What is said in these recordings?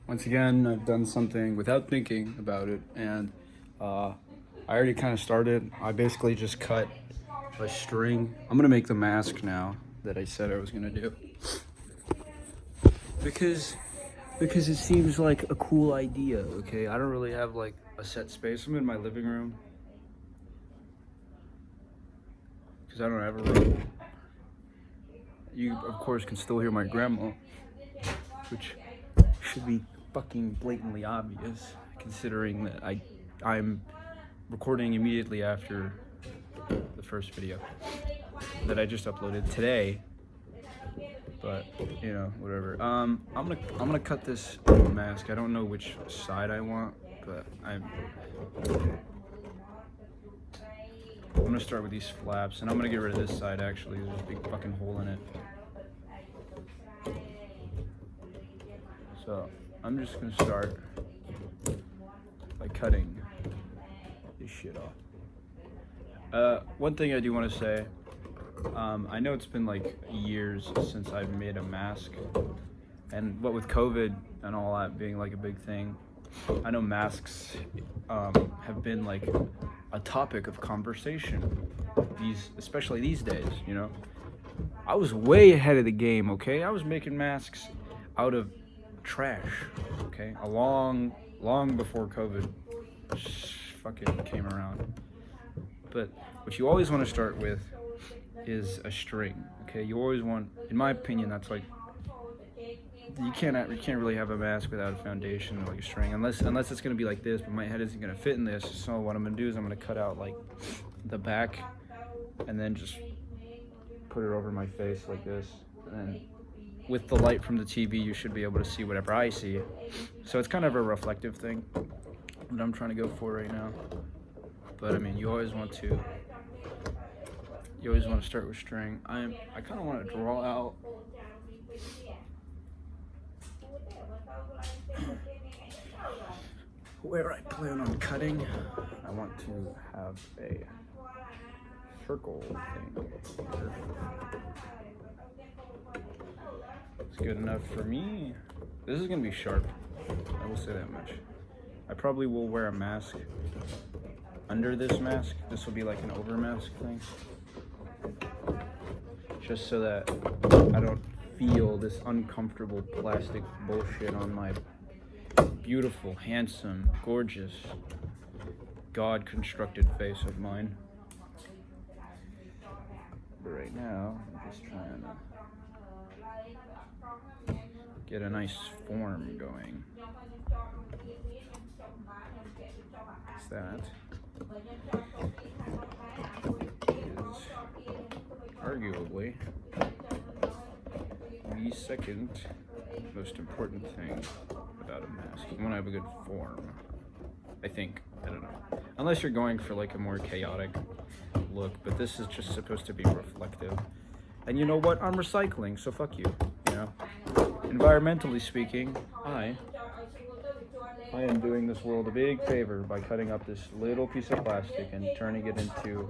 Once again, I've done something without thinking about it, and I already kind of started. I basically just cut a string. I'm gonna make the mask now that I said I was gonna do because because it seems like a cool idea. Okay, I don't really have like a set space. I'm in my living room because I don't have a room. You of course can still hear my grandma, which should be fucking blatantly obvious considering that I'm recording immediately after the first video that I just uploaded today. But you know, whatever. I'm gonna cut this mask. I don't know which side I want, but I'm gonna start with these flaps, and I'm gonna get rid of this side. Actually, there's a big fucking hole in it. So I'm just gonna start by cutting this shit off. One thing I do want to say, I know it's been like years since I've made a mask, and what with COVID and all that being like a big thing, I know masks have been like a topic of conversation, especially these days, you know. I was way ahead of the game, okay? I was making masks out of trash, okay? Long before COVID fucking came around. But what you always want to start with is a string, okay? You always want, in my opinion, that's like you can't really have a mask without a foundation or like a string, unless it's gonna be like this. But my head isn't gonna fit in this, so what I'm gonna do is I'm gonna cut out like the back, and then just put it over my face like this. And then with the light from the TV, you should be able to see whatever I see. So it's kind of a reflective thing that I'm trying to go for right now. But I mean, you always want to start with string. I kind of want to draw out where I plan on cutting. I want to have a circle thing here. It's good enough for me. This is gonna be sharp, I will say that much. I probably will wear a mask under this mask. This will be like an over mask thing, just so that I don't feel this uncomfortable plastic bullshit on my beautiful, handsome, gorgeous, God-constructed face of mine. But right now, I'm just trying to get a nice form going. It's that is arguably the second most important thing about a mask. You want to have a good form, I think. I don't know. Unless you're going for like a more chaotic look, but this is just supposed to be reflective. And you know what? I'm recycling, so fuck you. You know? Environmentally speaking, I am doing this world a big favor by cutting up this little piece of plastic and turning it into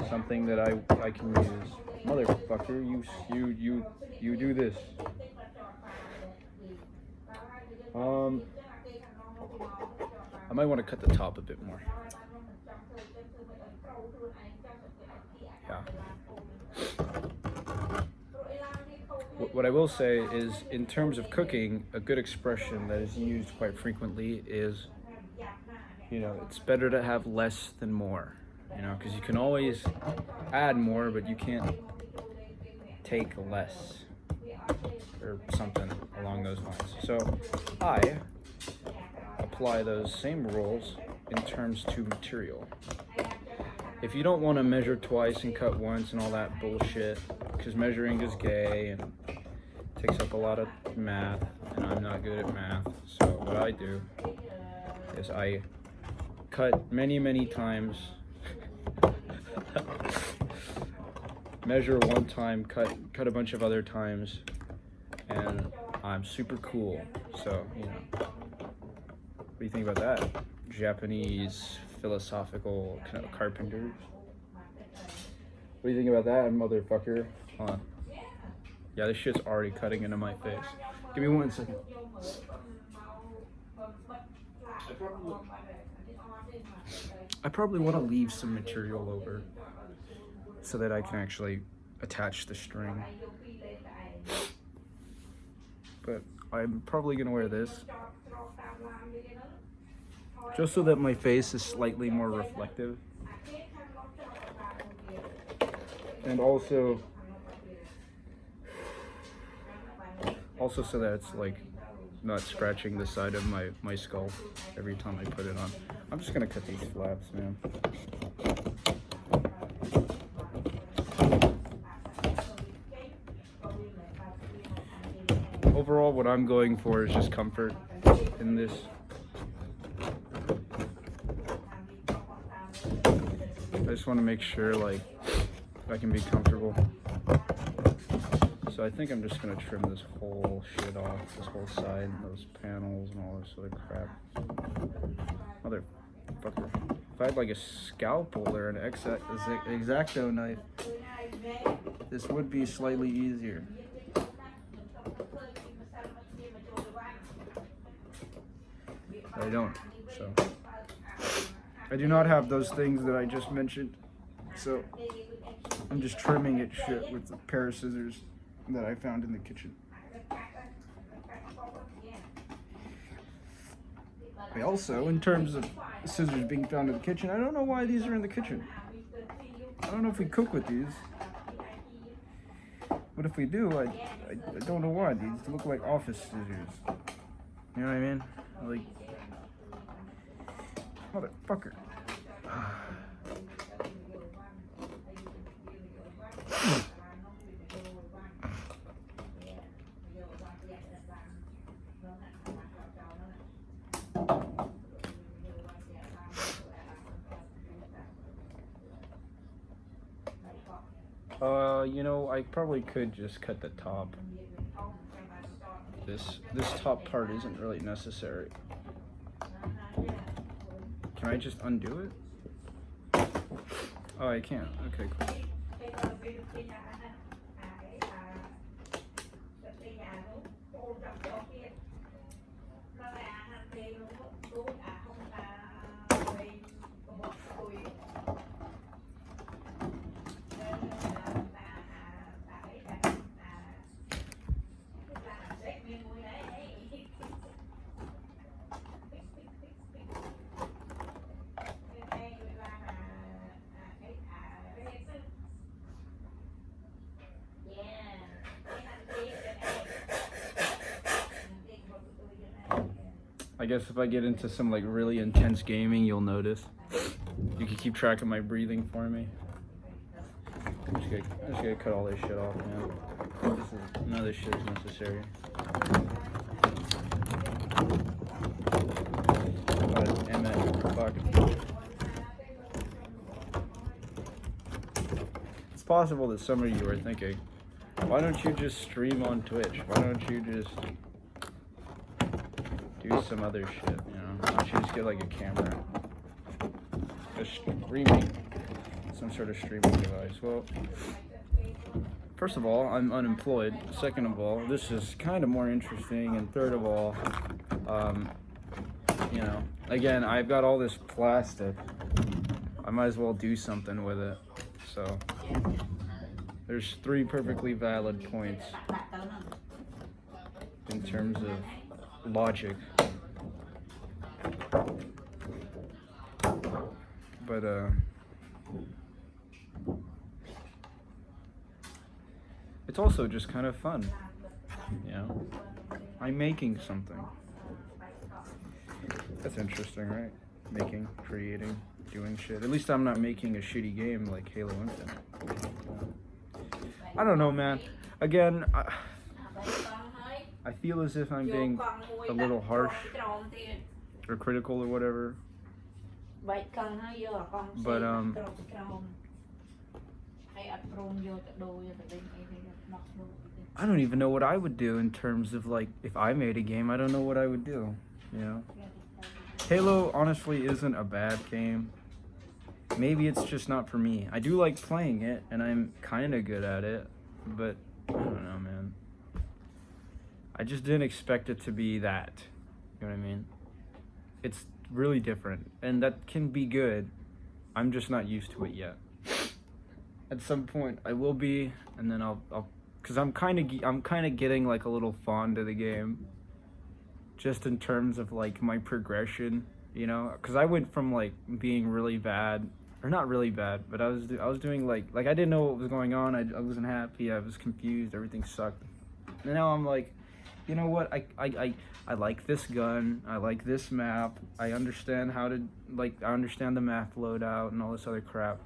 something that I can use. Motherfucker, you do this. I might want to cut the top a bit more. Yeah. What I will say is, in terms of cooking, a good expression that is used quite frequently is, you know, it's better to have less than more, you know, because you can always add more, but you can't take less, or something along those lines. So I apply those same rules in terms to material. If you don't want to measure twice and cut once and all that bullshit, because measuring is gay and takes up a lot of math, and I'm not good at math, so what I do is I cut many times, measure one time, cut a bunch of other times, and I'm super cool. So, you know, what do you think about that? Japanese philosophical carpenters. What do you think about that, motherfucker? Hold on. Yeah, this shit's already cutting into my face. Give me 1 second. I probably want to leave some material over so that I can actually attach the string. But I'm probably gonna wear this just so that my face is slightly more reflective. And also so that it's like not scratching the side of my skull every time I put it on. I'm just gonna cut these flaps, man. Overall, what I'm going for is just comfort in this. I just want to make sure like I can be comfortable. So I think I'm just gonna trim this whole shit off, this whole side, those panels and all this other crap. Motherfucker. If I had like a scalpel or an X-Acto knife, this would be slightly easier. But I don't, so. I do not have those things that I just mentioned, so I'm just trimming it shit with a pair of scissors that I found in the kitchen. I also, in terms of scissors being found in the kitchen, I don't know why these are in the kitchen. I don't know if we cook with these, but if we do, I don't know why. These look like office scissors. You know what I mean? Like, motherfucker. You know, I probably could just cut the top. This top part isn't really necessary. Can I just undo it? Oh, I can. Okay, cool. I guess if I get into some like really intense gaming, you'll notice. You can keep track of my breathing for me. I'm just gonna cut all this shit off, man. None of this shit is necessary. God damn it, fuck. It's possible that some of you are thinking, why don't you just stream on Twitch? Why don't you just do some other shit, you know? Why don't you just get like a camera? Just streaming, some sort of streaming device. Well, first of all, I'm unemployed. Second of all, this is kind of more interesting. And third of all, you know, again, I've got all this plastic. I might as well do something with it. So, there's 3 perfectly valid points in terms of logic. But it's also just kind of fun, you know? I'm making something. That's interesting, right? Making, creating, doing shit. At least I'm not making a shitty game like Halo Infinite. I don't know, man. Again, I feel as if I'm being a little harsh or critical or whatever. But I don't even know what I would do in terms of like if I made a game. I don't know what I would do, you know? Halo honestly isn't a bad game. Maybe it's just not for me. I do like playing it and I'm kind of good at it, but I don't know, man. I just didn't expect it to be that. You know what I mean? It's really different, and that can be good. I'm just not used to it yet. At some point, I will be, and then I'll, cause I'm kind of getting like a little fond of the game, just in terms of like my progression, you know. Cause I went from like being really bad, or not really bad, but I was doing like I didn't know what was going on. I wasn't happy. I was confused. Everything sucked. And now I'm like, you know what? I like this gun. I like this map. I understand how to I understand the map loadout and all this other crap.